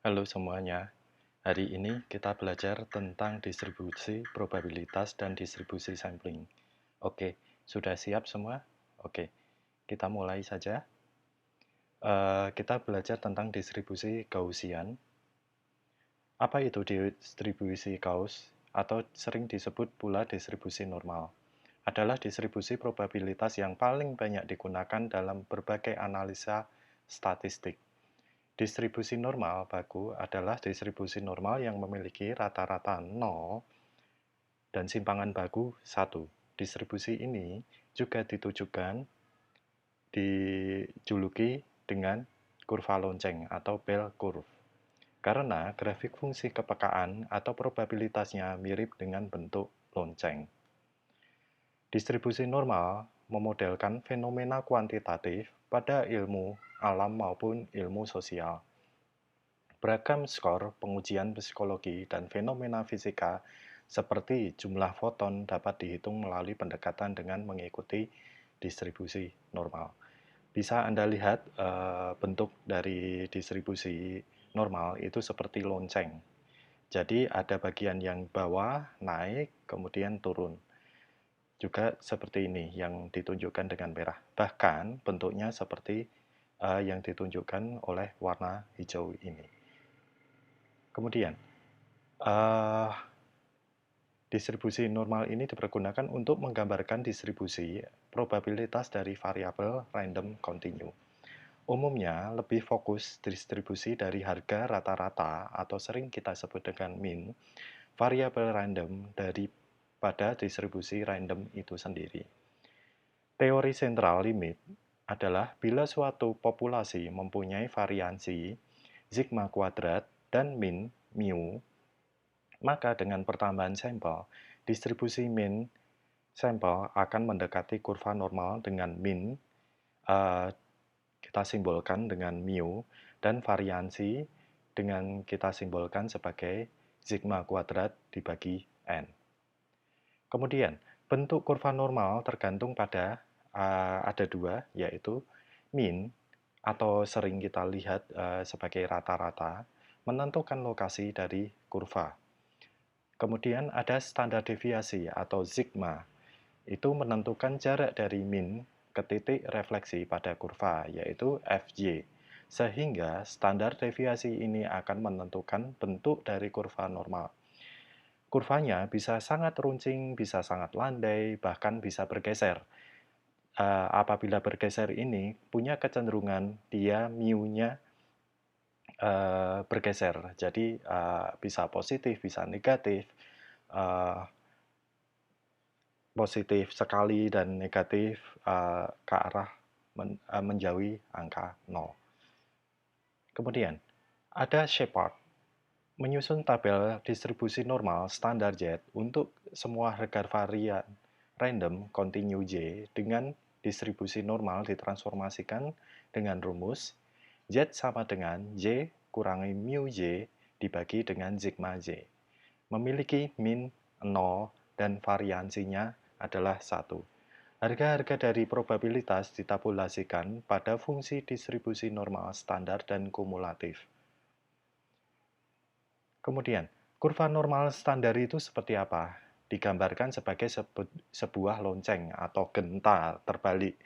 Halo semuanya, hari ini kita belajar tentang distribusi probabilitas dan distribusi sampling. Oke, sudah siap semua? Oke, kita mulai saja. Kita belajar tentang distribusi Gaussian. Apa itu distribusi Gauss? Atau sering disebut pula distribusi normal. Adalah distribusi probabilitas yang paling banyak digunakan dalam berbagai analisa statistik. Distribusi normal baku adalah distribusi normal yang memiliki rata-rata 0 dan simpangan baku 1. Distribusi ini juga dijuluki dengan kurva lonceng atau bell curve karena grafik fungsi kepekaan atau probabilitasnya mirip dengan bentuk lonceng. Distribusi normal memodelkan fenomena kuantitatif pada ilmu alam maupun ilmu sosial. Beragam skor pengujian psikologi dan fenomena fisika seperti jumlah foton dapat dihitung melalui pendekatan dengan mengikuti distribusi normal. Bisa Anda lihat bentuk dari distribusi normal itu seperti lonceng. Jadi ada bagian yang bawah, naik, kemudian turun. Juga seperti ini yang ditunjukkan dengan merah. Bahkan bentuknya seperti yang ditunjukkan oleh warna hijau ini. Kemudian, distribusi normal ini dipergunakan untuk menggambarkan distribusi probabilitas dari variabel random continue. Umumnya, lebih fokus distribusi dari harga rata-rata atau sering kita sebut dengan min, variabel random daripada distribusi random itu sendiri. Teori sentral limit adalah bila suatu populasi mempunyai variansi sigma kuadrat dan min mu, maka dengan pertambahan sampel, distribusi min sampel akan mendekati kurva normal dengan min, kita simbolkan dengan mu, dan variansi dengan kita simbolkan sebagai sigma kuadrat dibagi n. Kemudian, bentuk kurva normal tergantung pada ada dua, yaitu min, atau sering kita lihat sebagai rata-rata, menentukan lokasi dari kurva. Kemudian ada standar deviasi atau sigma, itu menentukan jarak dari min ke titik refleksi pada kurva, yaitu Fj. Sehingga standar deviasi ini akan menentukan bentuk dari kurva normal. Kurvanya bisa sangat runcing, bisa sangat landai, bahkan bisa bergeser. Apabila bergeser ini punya kecenderungan dia mu-nya bergeser. Jadi bisa positif, bisa negatif, positif sekali dan negatif ke arah menjauhi angka 0. Kemudian, ada Shepard menyusun tabel distribusi normal standar Z untuk semua harga varian random continue J dengan distribusi normal ditransformasikan dengan rumus Z sama dengan J kurangi mu J dibagi dengan sigma J. Memiliki min 0 dan variansinya adalah 1. Harga-harga dari probabilitas ditabulasikan pada fungsi distribusi normal standar dan kumulatif. Kemudian, kurva normal standar itu seperti apa? Digambarkan sebagai sebuah lonceng atau genta terbalik.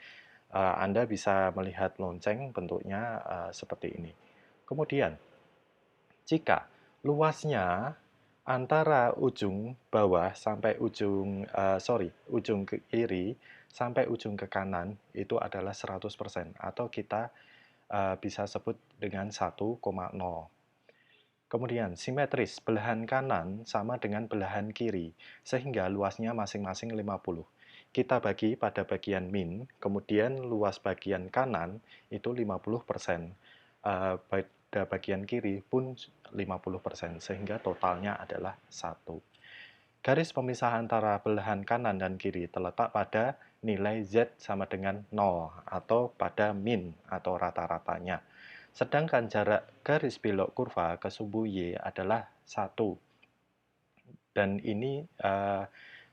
Anda bisa melihat lonceng bentuknya seperti ini. Kemudian, jika luasnya antara ujung bawah sampai ujung ke kiri sampai ujung ke kanan itu adalah 100% atau kita bisa sebut dengan 1,0. Kemudian simetris, belahan kanan sama dengan belahan kiri, sehingga luasnya masing-masing 50. Kita bagi pada bagian min, kemudian luas bagian kanan itu 50%. Pada bagian kiri pun 50%, sehingga totalnya adalah 1. Garis pemisah antara belahan kanan dan kiri terletak pada nilai Z sama dengan 0 atau pada min atau rata-ratanya. Sedangkan jarak garis belok kurva ke sumbu Y adalah 1. Dan ini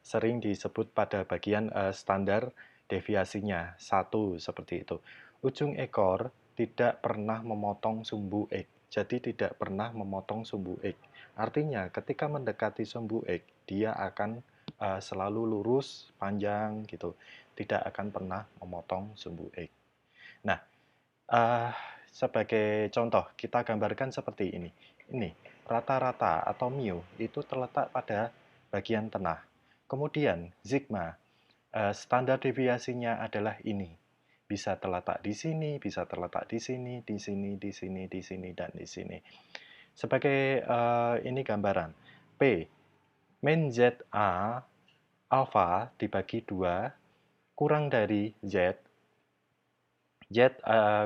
sering disebut pada bagian standar deviasinya 1 seperti itu. Ujung ekor tidak pernah memotong sumbu X. Jadi tidak pernah memotong sumbu X. Artinya ketika mendekati sumbu X, dia akan selalu lurus, panjang gitu. Tidak akan pernah memotong sumbu X. Nah, sebagai contoh, kita gambarkan seperti ini. Ini, rata-rata atau mu itu terletak pada bagian tengah. Kemudian, sigma, standar deviasinya adalah ini. Bisa terletak di sini, bisa terletak di sini, di sini, di sini, di sini, dan di sini. Sebagai ini gambaran, P, min ZA alpha dibagi 2 kurang dari Z,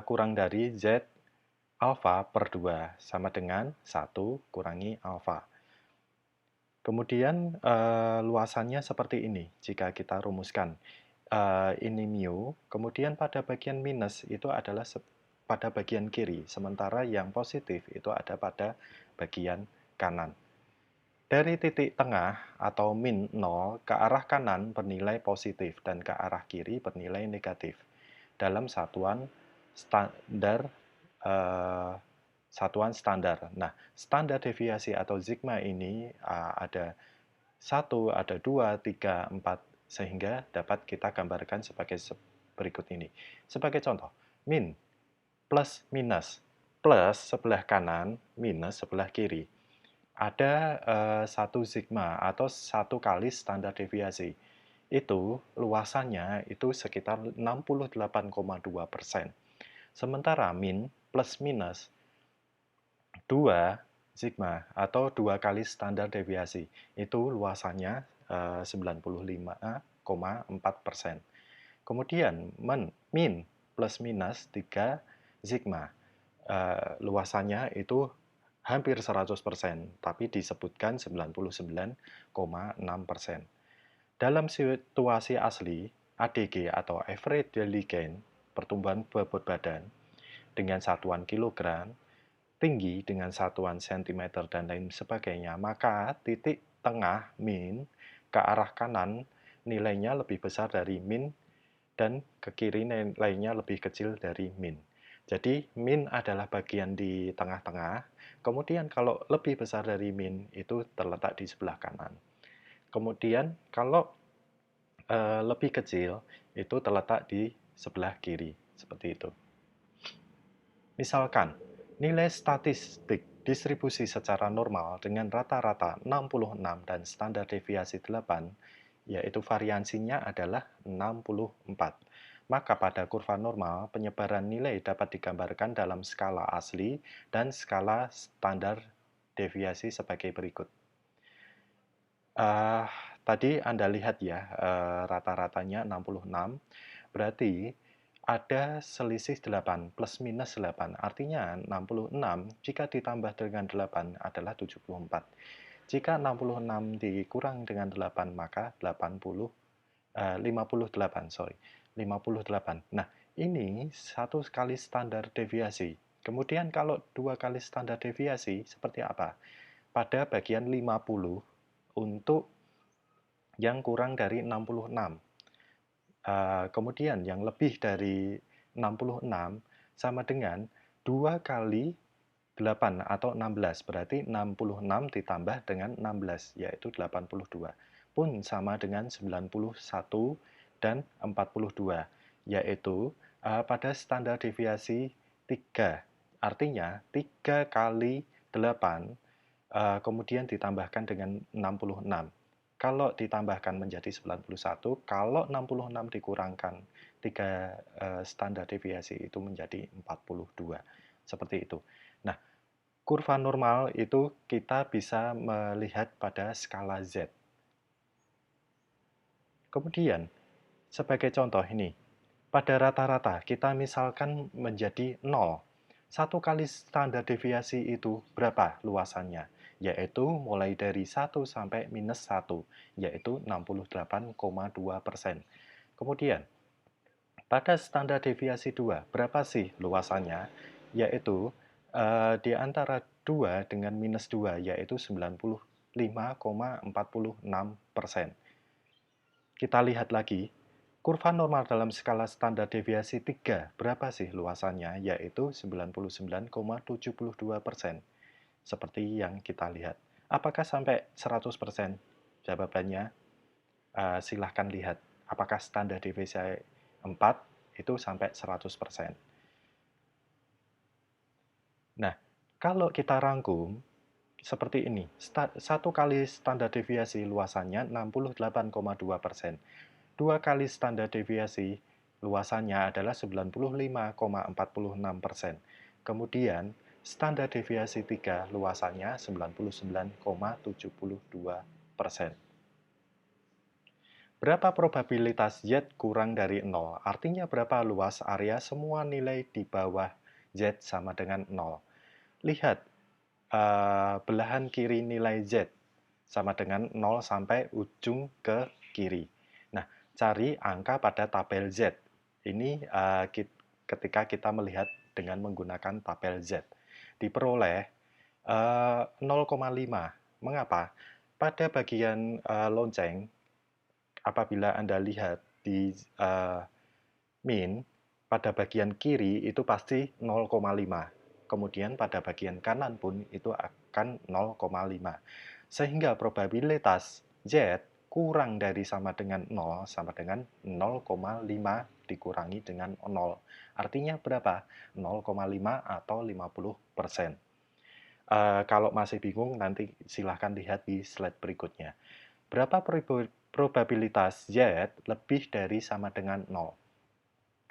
kurang dari Z alpha per 2 sama dengan 1 kurangi alpha. Kemudian luasannya seperti ini jika kita rumuskan. Ini mu, kemudian pada bagian minus itu adalah pada bagian kiri, sementara yang positif itu ada pada bagian kanan. Dari titik tengah atau min 0 ke arah kanan bernilai positif dan ke arah kiri bernilai negatif dalam satuan standar. Nah, standar deviasi atau sigma ini ada 1, ada 2, 3, 4, sehingga dapat kita gambarkan sebagai berikut ini. Sebagai contoh, min, plus, minus. Plus sebelah kanan, minus sebelah kiri. Ada 1 sigma atau 1 kali standar deviasi. Itu luasannya itu sekitar 68,2%. Sementara min plus minus 2 sigma atau 2 kali standar deviasi. Itu luasannya 95,4%. Kemudian min plus minus 3 sigma. Luasannya itu hampir 100%, tapi disebutkan 99,6%. Dalam situasi asli, ADG atau average daily gain, pertumbuhan bobot badan, dengan satuan kilogram, tinggi dengan satuan sentimeter, dan lain sebagainya, maka titik tengah min ke arah kanan nilainya lebih besar dari min dan ke kiri nilainya lebih kecil dari min. Jadi min adalah bagian di tengah-tengah, kemudian kalau lebih besar dari min itu terletak di sebelah kanan. Kemudian kalau lebih kecil itu terletak di sebelah kiri, seperti itu. Misalkan, nilai statistik distribusi secara normal dengan rata-rata 66 dan standar deviasi 8, yaitu variansinya adalah 64. Maka pada kurva normal, penyebaran nilai dapat digambarkan dalam skala asli dan skala standar deviasi sebagai berikut. Tadi Anda lihat ya, rata-ratanya 66, berarti ada selisih 8, plus minus 8. Artinya 66 jika ditambah dengan 8 adalah 74. Jika 66 dikurang dengan 8, maka 58. Nah, ini 1 kali standar deviasi. Kemudian kalau 2 kali standar deviasi, seperti apa? Pada bagian 50 untuk yang kurang dari 66. Kemudian yang lebih dari 66 sama dengan 2 kali 8 atau 16. Berarti 66 ditambah dengan 16, yaitu 82. Pun sama dengan 91 dan 42, yaitu pada standar deviasi 3. Artinya 3 kali 8 kemudian ditambahkan dengan 66. Kalau ditambahkan menjadi 91, kalau 66 dikurangkan 3 standar deviasi itu menjadi 42. Seperti itu. Nah, kurva normal itu kita bisa melihat pada skala Z. Kemudian, sebagai contoh ini, pada rata-rata kita misalkan menjadi 0. 1 kali standar deviasi itu berapa luasannya? Yaitu mulai dari 1 sampai minus 1, yaitu 68,2%. Kemudian, pada standar deviasi 2, berapa sih luasannya? Yaitu di antara 2 dengan minus 2, yaitu 95,46%. Kita lihat lagi, Kurva normal dalam skala standar deviasi 3 berapa sih luasannya? Yaitu 99,72%. Seperti yang kita lihat. Apakah sampai 100%? Jawabannya silahkan lihat. Apakah standar deviasi 4 itu sampai 100%. Nah, kalau kita rangkum seperti ini, satu kali standar deviasi luasannya 68,2%. Dua kali standar deviasi luasannya adalah 95,46%. Kemudian, standar deviasi 3 luasannya 99,72%. Berapa probabilitas Z kurang dari 0? Artinya berapa luas area semua nilai di bawah Z sama dengan 0. Lihat, belahan kiri nilai Z sama dengan 0 sampai ujung ke kiri. Nah, cari angka pada tabel Z. Ini ketika kita melihat dengan menggunakan tabel Z. Diperoleh 0,5. Mengapa? Pada bagian lonceng, apabila Anda lihat di min, pada bagian kiri itu pasti 0,5. Kemudian pada bagian kanan pun itu akan 0,5. Sehingga probabilitas Z kurang dari sama dengan 0 sama dengan 0,5 dikurangi dengan 0. Artinya berapa? 0,5 atau 50%. Kalau masih bingung, nanti silahkan lihat di slide berikutnya. Berapa probabilitas Z lebih dari sama dengan 0?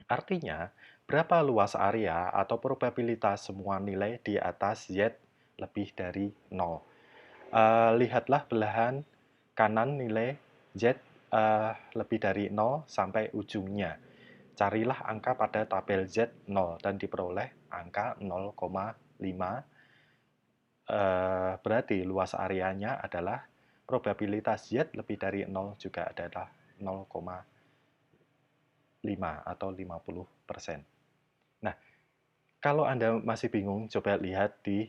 Artinya, berapa luas area atau probabilitas semua nilai di atas Z lebih dari 0. Lihatlah belahan kanan nilai Z lebih dari 0 sampai ujungnya. Carilah angka pada tabel Z 0 dan diperoleh angka 0,5. Berarti luas areanya adalah probabilitas Z lebih dari 0 juga adalah 0,5 atau 50%. Nah, kalau Anda masih bingung, coba lihat di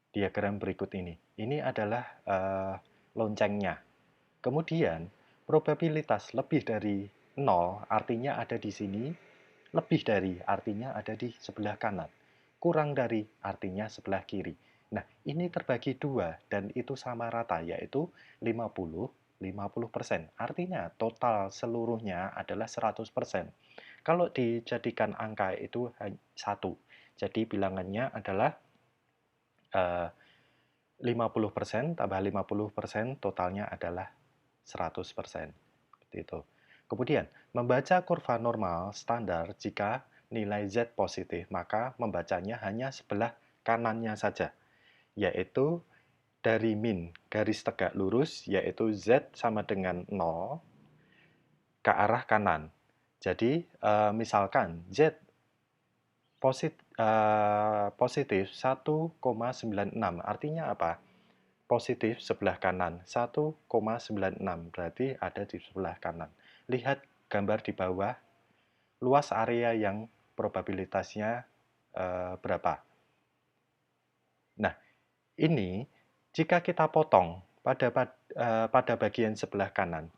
diagram berikut ini. Ini adalah loncengnya. Kemudian, probabilitas lebih dari 0 artinya ada di sini, lebih dari artinya ada di sebelah kanan, kurang dari artinya sebelah kiri. Nah, ini terbagi dua dan itu sama rata, yaitu 50-50%. Artinya total seluruhnya adalah 100%. Kalau dijadikan angka itu 1, jadi bilangannya adalah 50% tambah 50% totalnya adalah 100%. Seperti itu. Kemudian, membaca kurva normal standar jika nilai Z positif, maka membacanya hanya sebelah kanannya saja, yaitu dari min garis tegak lurus, yaitu Z sama dengan 0 ke arah kanan. Jadi, misalkan Z positif 1,96. Artinya apa? Positif sebelah kanan 1,96, berarti ada di sebelah kanan. Lihat gambar di bawah, luas area yang probabilitasnya berapa. Nah, ini jika kita potong pada bagian sebelah kanan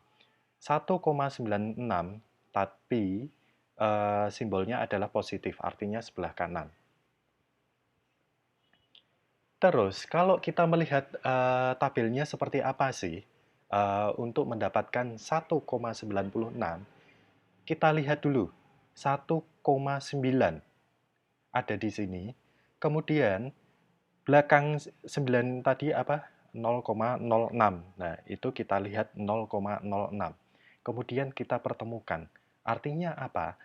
1,96, tapi simbolnya adalah positif, artinya sebelah kanan. Terus, kalau kita melihat tabelnya seperti apa sih untuk mendapatkan 1,96, kita lihat dulu 1,9 ada di sini. Kemudian belakang 9 tadi apa? 0,06. Nah, itu kita lihat 0,06. Kemudian kita pertemukan. Artinya apa?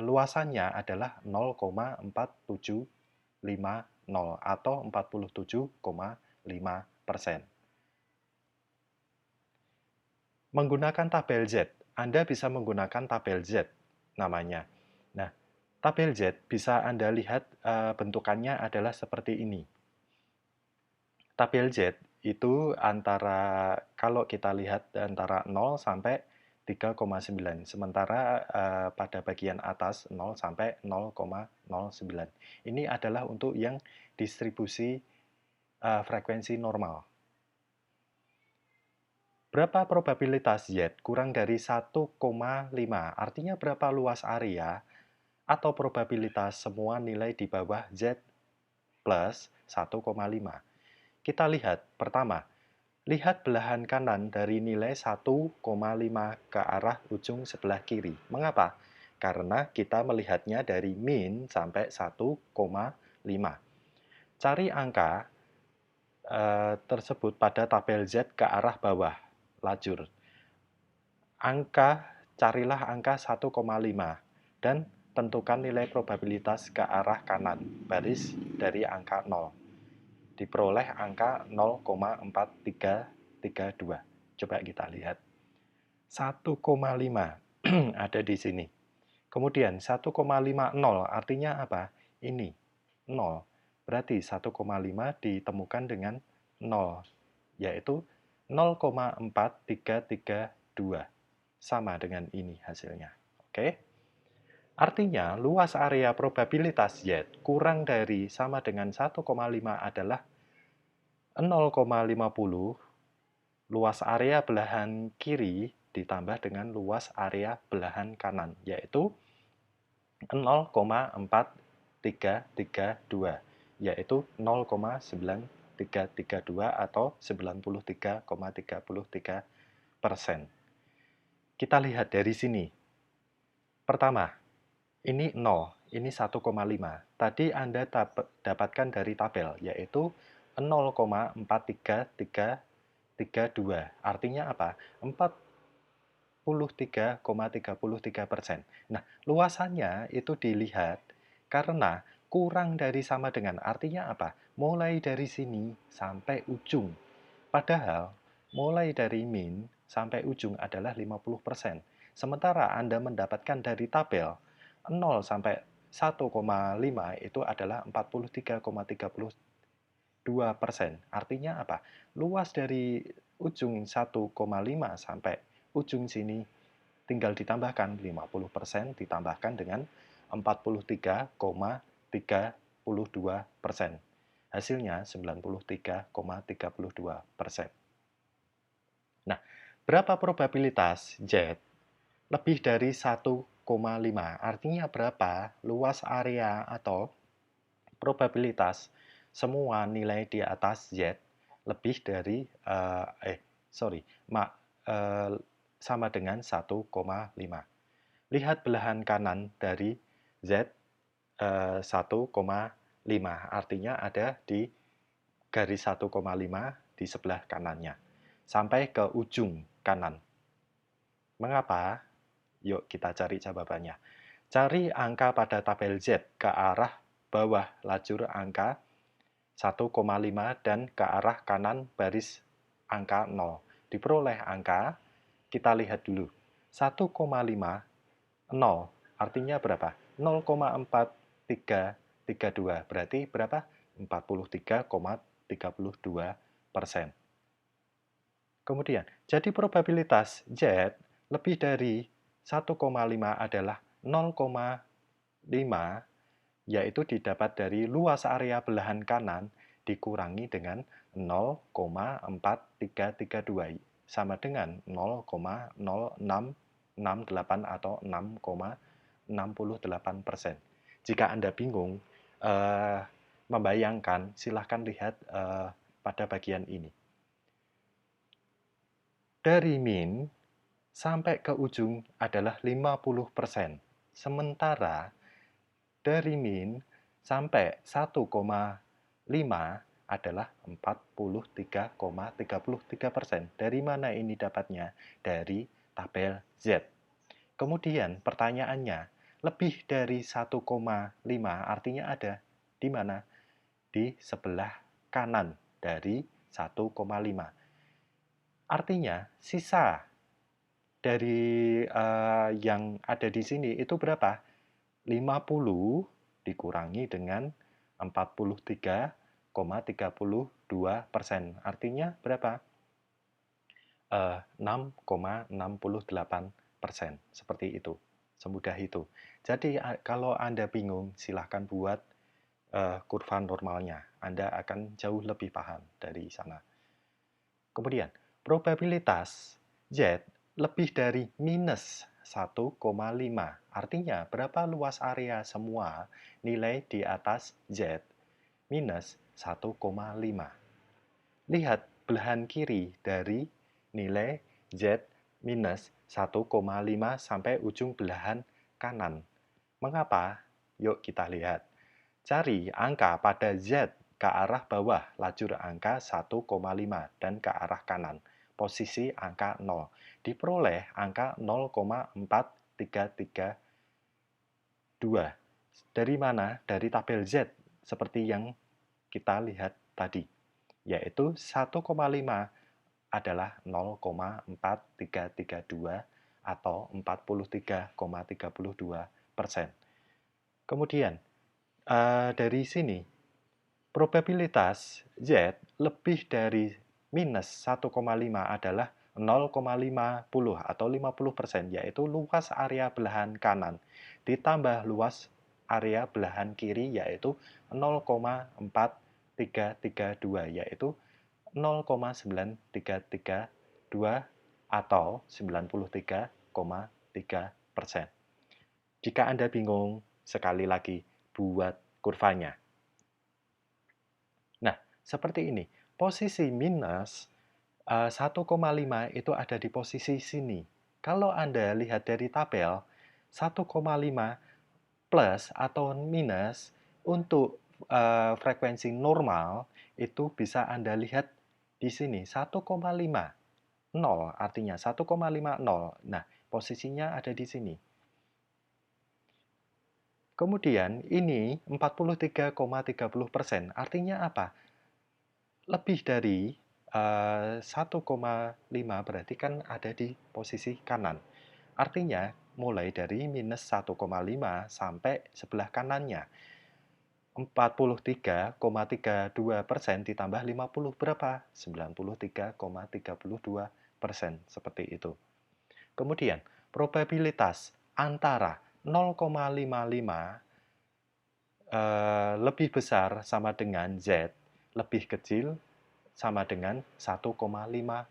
Luasannya adalah 0,4750 atau 47,5%. Menggunakan tabel Z, Anda bisa menggunakan tabel Z namanya. Nah, tabel Z bisa Anda lihat bentukannya adalah seperti ini. Tabel Z itu antara, kalau kita lihat antara 0 sampai 3,9. Sementara pada bagian atas 0 sampai 0,09. Ini adalah untuk yang distribusi frekuensi normal. Berapa probabilitas Z kurang dari 1,5? Artinya berapa luas area atau probabilitas semua nilai di bawah Z plus 1,5. Kita lihat, pertama, lihat belahan kanan dari nilai 1,5 ke arah ujung sebelah kiri. Mengapa? Karena kita melihatnya dari min sampai 1,5. Cari angka tersebut pada tabel Z ke arah bawah lajur. Carilah angka 1,5 dan tentukan nilai probabilitas ke arah kanan baris dari angka 0. Diperoleh angka 0,4332. Coba kita lihat. 1,5 ada di sini. Kemudian 1,50 artinya apa? Ini 0. Berarti 1,5 ditemukan dengan 0, yaitu 0,4332. Sama dengan ini hasilnya. Oke? Artinya, luas area probabilitas Z kurang dari sama dengan 1,5 adalah 0,50 luas area belahan kiri ditambah dengan luas area belahan kanan, yaitu 0,4332, yaitu 0,9332 atau 93,33%. Kita lihat dari sini. Pertama, ini 0, ini 1,5. Tadi Anda dapatkan dari tabel, yaitu 0,4332. Artinya apa? 43,33%. Nah, luasannya itu dilihat karena kurang dari sama dengan. Artinya apa? Mulai dari sini sampai ujung. Padahal, mulai dari min sampai ujung adalah 50%. Sementara Anda mendapatkan dari tabel 0 sampai 1,5 itu adalah 43,32%. Artinya apa? Luas dari ujung 1,5 sampai ujung sini tinggal ditambahkan 50% ditambahkan dengan 43,32%. Hasilnya 93,32%. Nah, berapa probabilitas Z lebih dari 1,5? Artinya berapa luas area atau probabilitas semua nilai di atas Z lebih dari sama dengan 1,5. Lihat belahan kanan dari Z 1,5. Artinya ada di garis 1,5 di sebelah kanannya. Sampai ke ujung kanan. Mengapa? Yuk kita cari jawabannya. Cari angka pada tabel Z ke arah bawah lajur angka 1,5 dan ke arah kanan baris angka 0. Diperoleh angka, kita lihat dulu. 1,5, 0. Artinya berapa? 0,4332. Berarti berapa? 43,32%. Kemudian, jadi probabilitas Z lebih dari 1,5 adalah 0,5, yaitu didapat dari luas area belahan kanan dikurangi dengan 0,4332, sama dengan 0,0668 atau 6,68%. Jika Anda bingung membayangkan, silahkan lihat pada bagian ini. Dari min sampai ke ujung adalah 50%. Sementara dari min sampai 1,5 adalah 43,33%. Dari mana ini dapatnya? Dari tabel Z. Kemudian pertanyaannya, lebih dari 1,5 artinya ada di mana? Di sebelah kanan dari 1,5. Artinya sisa dari yang ada di sini itu berapa? 50 dikurangi dengan 43,32%. Artinya berapa? 6,68%. Seperti itu. Semudah itu. Jadi kalau Anda bingung, silahkan buat kurva normalnya. Anda akan jauh lebih paham dari sana. Kemudian, Probabilitas Z lebih dari minus 1,5. Artinya, berapa luas area semua nilai di atas Z minus 1,5. Lihat belahan kiri dari nilai Z minus 1,5 sampai ujung belahan kanan. Mengapa? Yuk kita lihat. Cari angka pada Z ke arah bawah lajur angka 1,5 dan ke arah kanan. Posisi angka 0. Diperoleh angka 0,4332. Dari mana? Dari tabel Z seperti yang kita lihat tadi. Yaitu 1,5 adalah 0,4332 atau 43,32%. Kemudian, dari sini, probabilitas Z lebih dari minus 1,5 adalah 0,50 atau 50%, yaitu luas area belahan kanan ditambah luas area belahan kiri, yaitu 0,4332, yaitu 0,9332 atau 93,3%. Jika Anda bingung, sekali lagi buat kurvanya. Nah, seperti ini. Posisi minus 1,5 itu ada di posisi sini. Kalau Anda lihat dari tabel, 1,5 plus atau minus untuk frekuensi normal itu bisa Anda lihat di sini 1,50, artinya 1,50. Nah, posisinya ada di sini. Kemudian ini 43,30%. Artinya apa? Lebih dari 1,5 berarti kan ada di posisi kanan. Artinya mulai dari minus 1,5 sampai sebelah kanannya. 43,32% ditambah 50 berapa? 93,32%. Seperti itu. Kemudian, probabilitas antara 0,55 lebih besar sama dengan Z, lebih kecil sama dengan 1,50.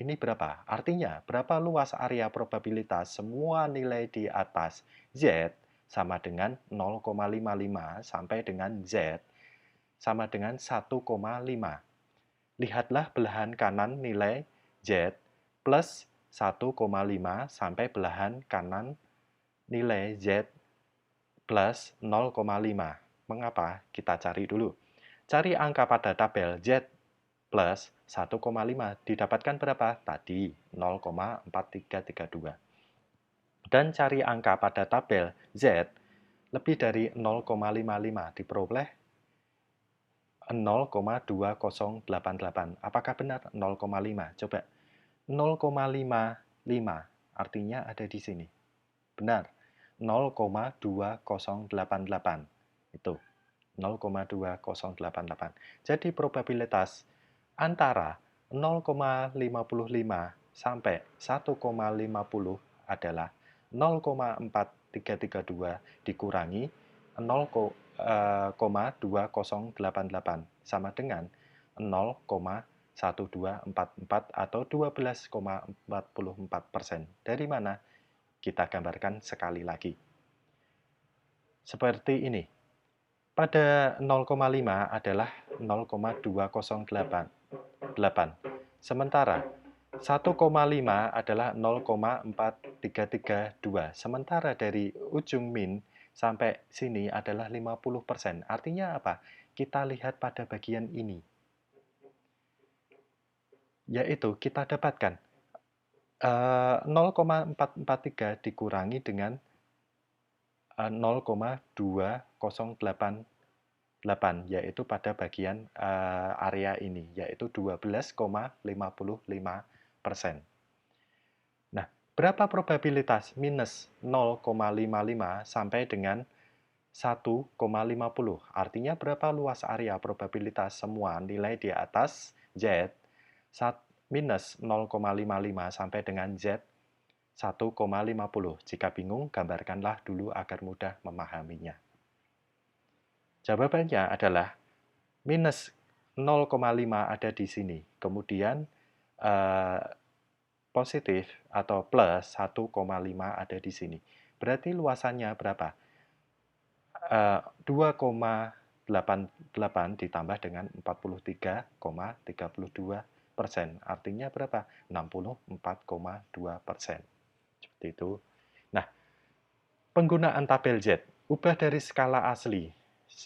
Ini berapa? Artinya, berapa luas area probabilitas semua nilai di atas Z sama dengan 0,55 sampai dengan Z sama dengan 1,5. Lihatlah belahan kanan nilai Z plus 1,5 sampai belahan kanan nilai Z plus 0,5. Mengapa? Kita cari dulu. Cari angka pada tabel Z plus 1,5 didapatkan berapa? Tadi 0,4332. Dan cari angka pada tabel Z lebih dari 0,55 diperoleh 0,2088. Apakah benar 0,5? Coba 0,55 artinya ada di sini. Benar. 0,2088. Itu 0,2088. Jadi probabilitas antara 0,55 sampai 1,50 adalah 0,4332 dikurangi 0,2088 sama dengan 0,1244 atau 12,44%. Dari mana? Kita gambarkan sekali lagi. Seperti ini. Pada 0,5 adalah 0,2088. Sementara 1,5 adalah 0,4332. Sementara dari ujung min sampai sini adalah 50%. Artinya apa? Kita lihat pada bagian ini. Yaitu kita dapatkan 0,443 dikurangi dengan 0,2088, yaitu pada bagian area ini, yaitu 12,55%. Nah, berapa probabilitas minus 0,55 sampai dengan 1,50? Artinya berapa luas area probabilitas semua nilai di atas Z minus 0,55 sampai dengan Z 1,50. Jika bingung, gambarkanlah dulu agar mudah memahaminya. Jawabannya adalah minus 0,5 ada di sini. Kemudian eh, positif atau plus 1,5 ada di sini. Berarti luasannya berapa? 2,88 ditambah dengan 43,32%. Artinya berapa? 64,2%. Seperti itu. Nah, penggunaan tabel Z. Ubah dari skala asli,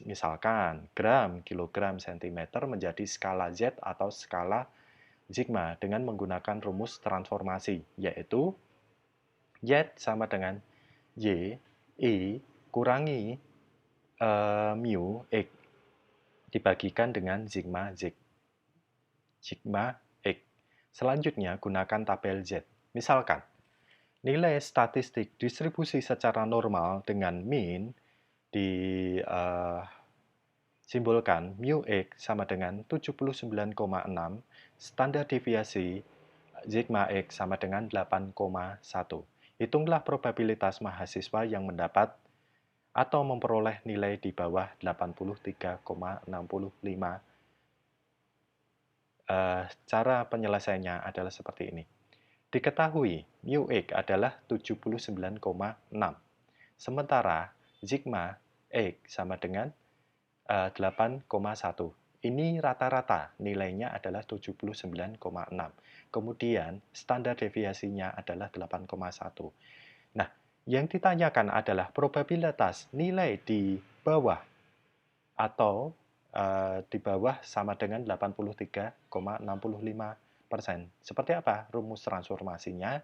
misalkan gram, kilogram, sentimeter menjadi skala Z atau skala sigma dengan menggunakan rumus transformasi, yaitu Z sama dengan Y, I kurangi mu X dibagikan dengan sigma Z. Sigma X. Selanjutnya, gunakan tabel Z. Misalkan, nilai statistik distribusi secara normal dengan mean disimbolkan mu X sama dengan 79,6, standar deviasi sigma X sama dengan 8,1. Hitunglah probabilitas mahasiswa yang mendapat atau memperoleh nilai di bawah 83,65. Cara penyelesaiannya adalah seperti ini. Diketahui mu X adalah 79,6. Sementara sigma X sama dengan 8,1. Ini rata-rata nilainya adalah 79,6. Kemudian standar deviasinya adalah 8,1. Nah, yang ditanyakan adalah probabilitas nilai di bawah atau di bawah sama dengan 83,65%. Seperti apa rumus transformasinya?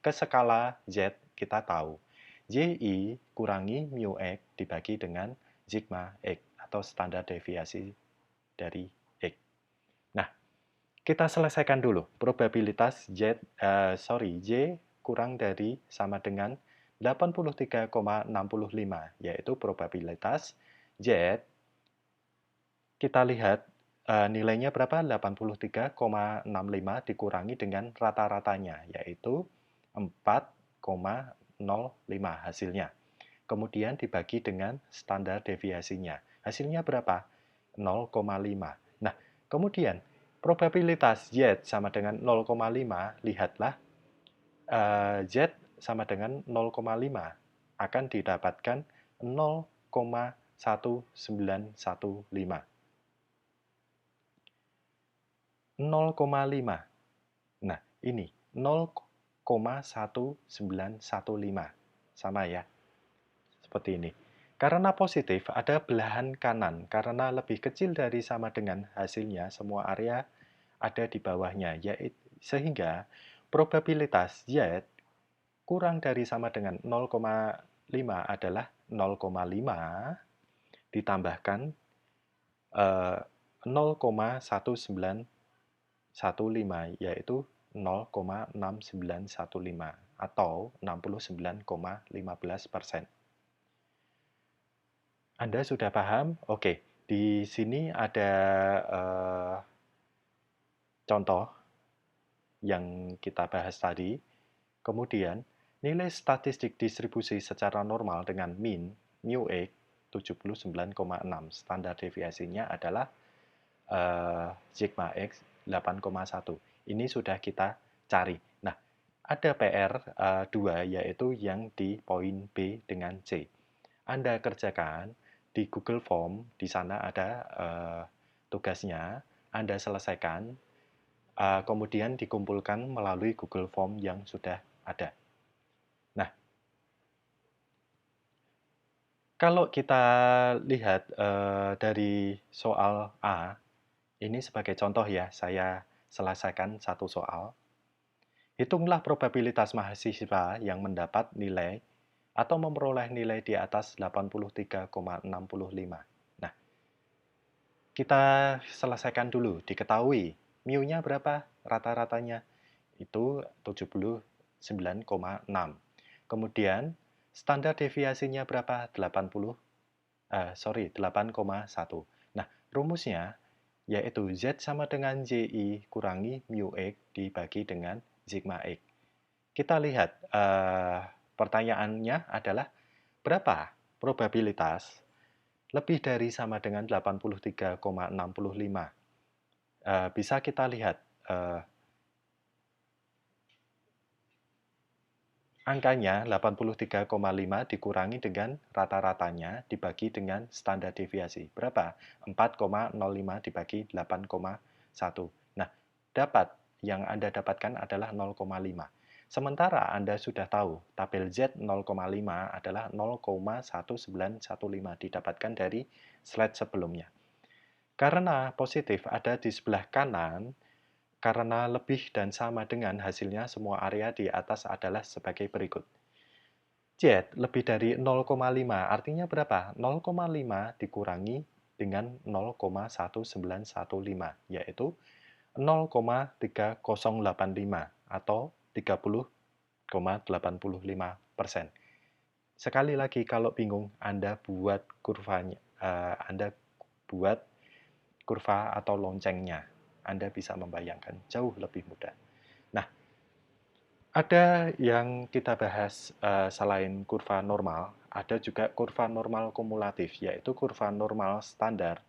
Ke skala Z kita tahu. JI kurangi mu X dibagi dengan sigma X atau standar deviasi dari X. Nah, kita selesaikan dulu. Probabilitas J kurang dari sama dengan 83,65, yaitu probabilitas Z. Kita lihat nilainya berapa? 83,65 dikurangi dengan rata-ratanya, yaitu 4,05 hasilnya. Kemudian dibagi dengan standar deviasinya. Hasilnya berapa? 0,5. Nah, kemudian probabilitas Z sama dengan 0,5, lihatlah Z sama dengan 0,5 akan didapatkan 0,1915. 0,5. Nah, ini 0,1915. Sama ya. Seperti ini. Karena positif, ada belahan kanan. Karena lebih kecil dari sama dengan hasilnya, semua area ada di bawahnya. Sehingga probabilitas Z kurang dari sama dengan 0,5 adalah 0,5 ditambahkan 0,1915, yaitu 0,6915 atau 69,15%. Anda sudah paham? Oke, di sini ada contoh yang kita bahas tadi. Kemudian, nilai statistik distribusi secara normal dengan mean mu X 79,6. Standar deviasinya adalah sigma X 8,1. Ini sudah kita cari. Nah, ada PR 2, yaitu yang di poin B dengan C. Anda kerjakan di Google Form, di sana ada tugasnya, Anda selesaikan, kemudian dikumpulkan melalui Google Form yang sudah ada. Nah, kalau kita lihat dari soal A, ini sebagai contoh ya, saya selesaikan satu soal. Hitunglah probabilitas mahasiswa yang mendapat nilai atau memperoleh nilai di atas 83,65. Nah, kita selesaikan dulu. Diketahui mu-nya berapa rata-ratanya? Itu 79,6. Kemudian standar deviasinya berapa? 8,1. Nah, rumusnya yaitu Z sama dengan JI kurangi mu X dibagi dengan sigma X. Kita lihat pertanyaannya adalah berapa probabilitas lebih dari sama dengan 83,65. Bisa kita lihat Angkanya 83,5 dikurangi dengan rata-ratanya dibagi dengan standar deviasi. Berapa? 4,05 dibagi 8,1. Nah, yang Anda dapatkan adalah 0,5. Sementara Anda sudah tahu tabel Z 0,5 adalah 0,1915 didapatkan dari slide sebelumnya. Karena positif ada di sebelah kanan, karena lebih dan sama dengan hasilnya semua area di atas adalah sebagai berikut. Z lebih dari 0,5 artinya berapa? 0,5 dikurangi dengan 0,1915 yaitu 0,3085 atau 30,85%. Sekali lagi kalau bingung Anda buat kurvanya, Anda buat kurva atau loncengnya. Anda bisa membayangkan jauh lebih mudah. Nah, ada yang kita bahas selain kurva normal, ada juga kurva normal kumulatif, yaitu kurva normal standar.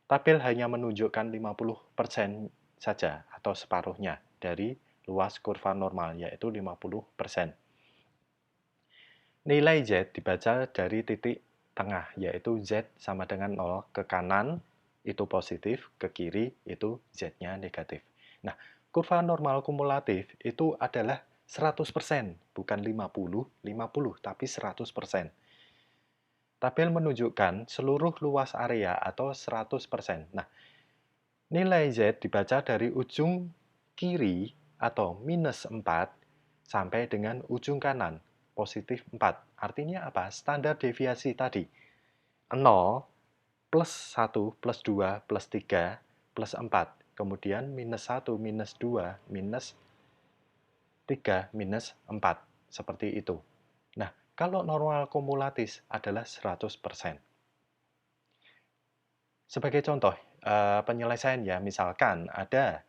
Tabel hanya menunjukkan 50% saja atau separuhnya dari luas kurva normal, yaitu 50%. Nilai Z dibaca dari titik tengah, yaitu Z sama dengan 0 ke kanan, itu positif, ke kiri itu Z-nya negatif. Nah, kurva normal kumulatif itu adalah 100%, bukan 50, tapi 100%. Tabel menunjukkan seluruh luas area atau 100%. Nah, nilai Z dibaca dari ujung kiri atau minus 4 sampai dengan ujung kanan, positif 4. Artinya apa? Standar deviasi tadi. 0, plus 1, plus 2, plus 3, plus 4. Kemudian minus 1, minus 2, minus 3, minus 4. Seperti itu. Nah, kalau normal kumulatif adalah 100%. Sebagai contoh, penyelesaian ya, misalkan ada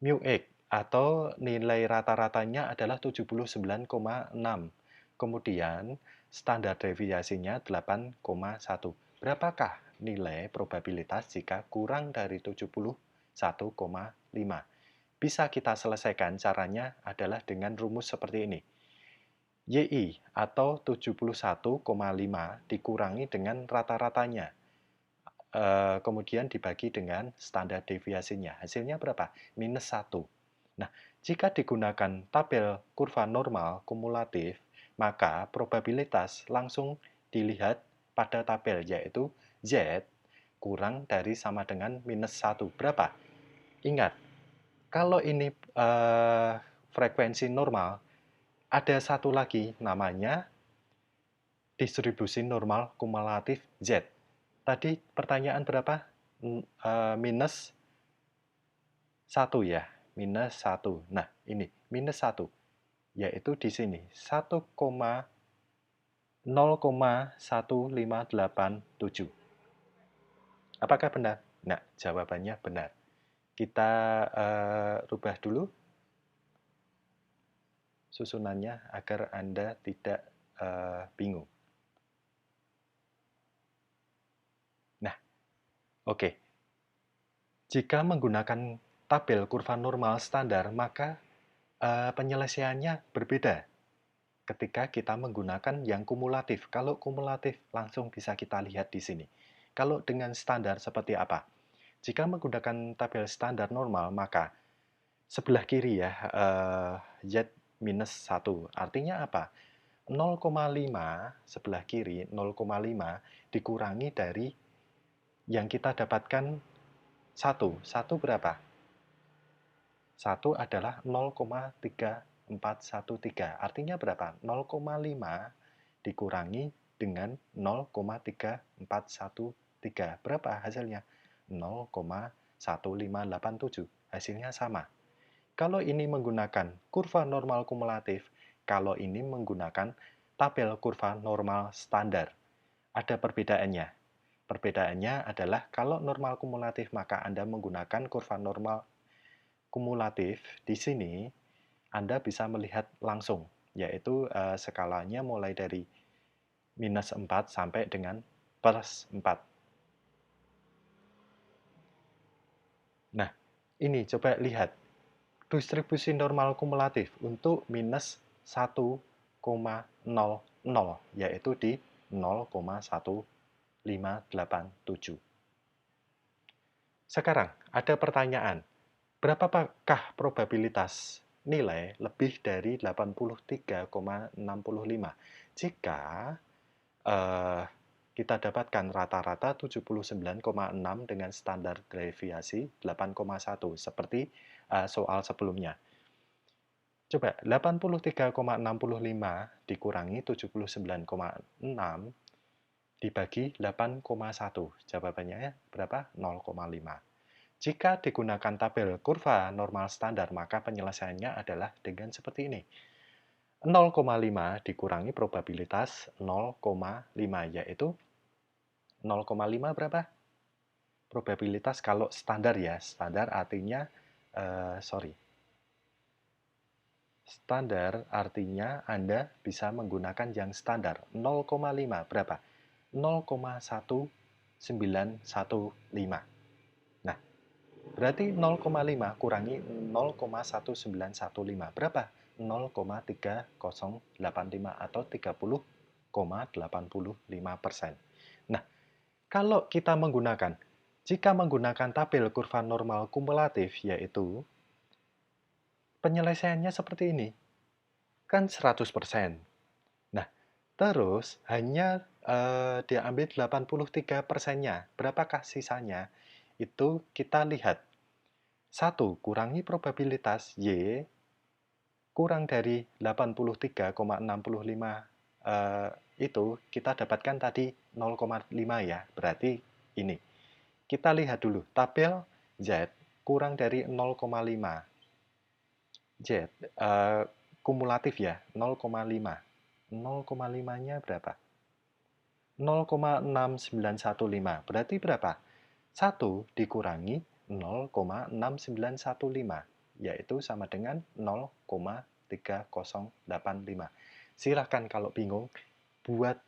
mu X atau nilai rata-ratanya adalah 79,6. Kemudian standar deviasinya 8,1. Berapakah nilai probabilitas jika kurang dari 71,5? Bisa kita selesaikan, caranya adalah dengan rumus seperti ini. YI atau 71,5 dikurangi dengan rata-ratanya. Kemudian dibagi dengan standar deviasinya. Hasilnya berapa? Minus 1. Nah, jika digunakan tabel kurva normal kumulatif, maka probabilitas langsung dilihat pada tabel, yaitu Z kurang dari sama dengan minus 1. Berapa? Ingat, kalau ini frekuensi normal, ada satu lagi namanya distribusi normal kumulatif Z. Tadi pertanyaan berapa? Minus 1 ya, minus 1. Nah, ini minus 1, yaitu di sini 0,1587. Apakah benar? Nah, jawabannya benar. Kita rubah dulu susunannya agar Anda tidak bingung. Nah, oke. Jika menggunakan tabel kurva normal standar, maka penyelesaiannya berbeda ketika kita menggunakan yang kumulatif. Kalau kumulatif langsung bisa kita lihat di sini. Kalau dengan standar seperti apa? Jika menggunakan tabel standar normal, maka sebelah kiri ya, Z minus 1. Artinya apa? 0,5 sebelah kiri, 0,5 dikurangi dari yang kita dapatkan 1. 1 berapa? 1 adalah 0,3413. Artinya berapa? 0,5 dikurangi dengan 0,3413. Berapa hasilnya? 0,1587. Hasilnya sama. Kalau ini menggunakan kurva normal kumulatif, kalau ini menggunakan tabel kurva normal standar. Ada perbedaannya. Perbedaannya adalah kalau normal kumulatif maka Anda menggunakan kurva normal kumulatif. Di sini Anda bisa melihat langsung, yaitu skalanya mulai dari minus 4 sampai dengan plus 4. Nah, ini coba lihat. Distribusi normal kumulatif untuk minus 1 yaitu di 0,1587. Sekarang, ada pertanyaan. Berapakah probabilitas nilai lebih dari 83,65 jika kita dapatkan rata-rata 79,6 dengan standar deviasi 8,1 seperti soal sebelumnya. Coba 83,65 dikurangi 79,6 dibagi 8,1. Jawabannya berapa? 0,5. Jika digunakan tabel kurva normal standar, maka penyelesaiannya adalah dengan seperti ini. 0,5 dikurangi probabilitas 0,5, yaitu 0,5 berapa? Probabilitas kalau standar ya, standar artinya, standar artinya Anda bisa menggunakan yang standar. 0,5 berapa? 0,1915. Nah, berarti 0,5 kurangi 0,1915 berapa? 0,3085 atau 30,85%. Nah, kalau kita jika menggunakan tabel kurva normal kumulatif, yaitu penyelesaiannya seperti ini, kan 100%. Nah, terus hanya diambil 83%-nya. Berapakah sisanya? Itu kita lihat. 1 kurangi probabilitas Y kurang dari 83,65 itu kita dapatkan tadi 0,5 ya. Berarti ini. Kita lihat dulu tabel Z kurang dari 0,5. Z kumulatif ya, 0,5. 0,5-nya berapa? 0,6915. Berarti berapa? 1 dikurangi 0,6915, yaitu sama dengan 0,3085. Silahkan kalau bingung, buat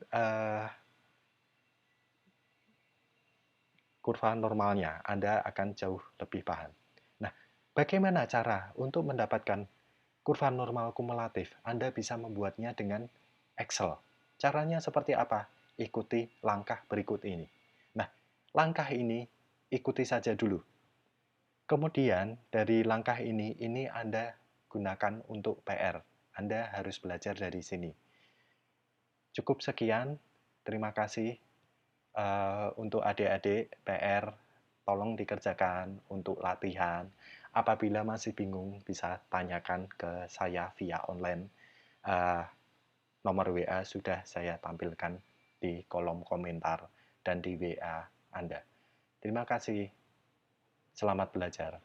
kurva normalnya, Anda akan jauh lebih paham. Nah, bagaimana cara untuk mendapatkan kurva normal kumulatif? Anda bisa membuatnya dengan Excel. Caranya seperti apa? Ikuti langkah berikut ini. Nah, langkah ini ikuti saja dulu. Kemudian dari langkah ini Anda gunakan untuk PR. Anda harus belajar dari sini. Cukup sekian. Terima kasih. Untuk adik-adik PR, tolong dikerjakan untuk latihan. Apabila masih bingung, bisa tanyakan ke saya via online. Nomor WA sudah saya tampilkan di kolom komentar dan di WA Anda. Terima kasih. Selamat belajar.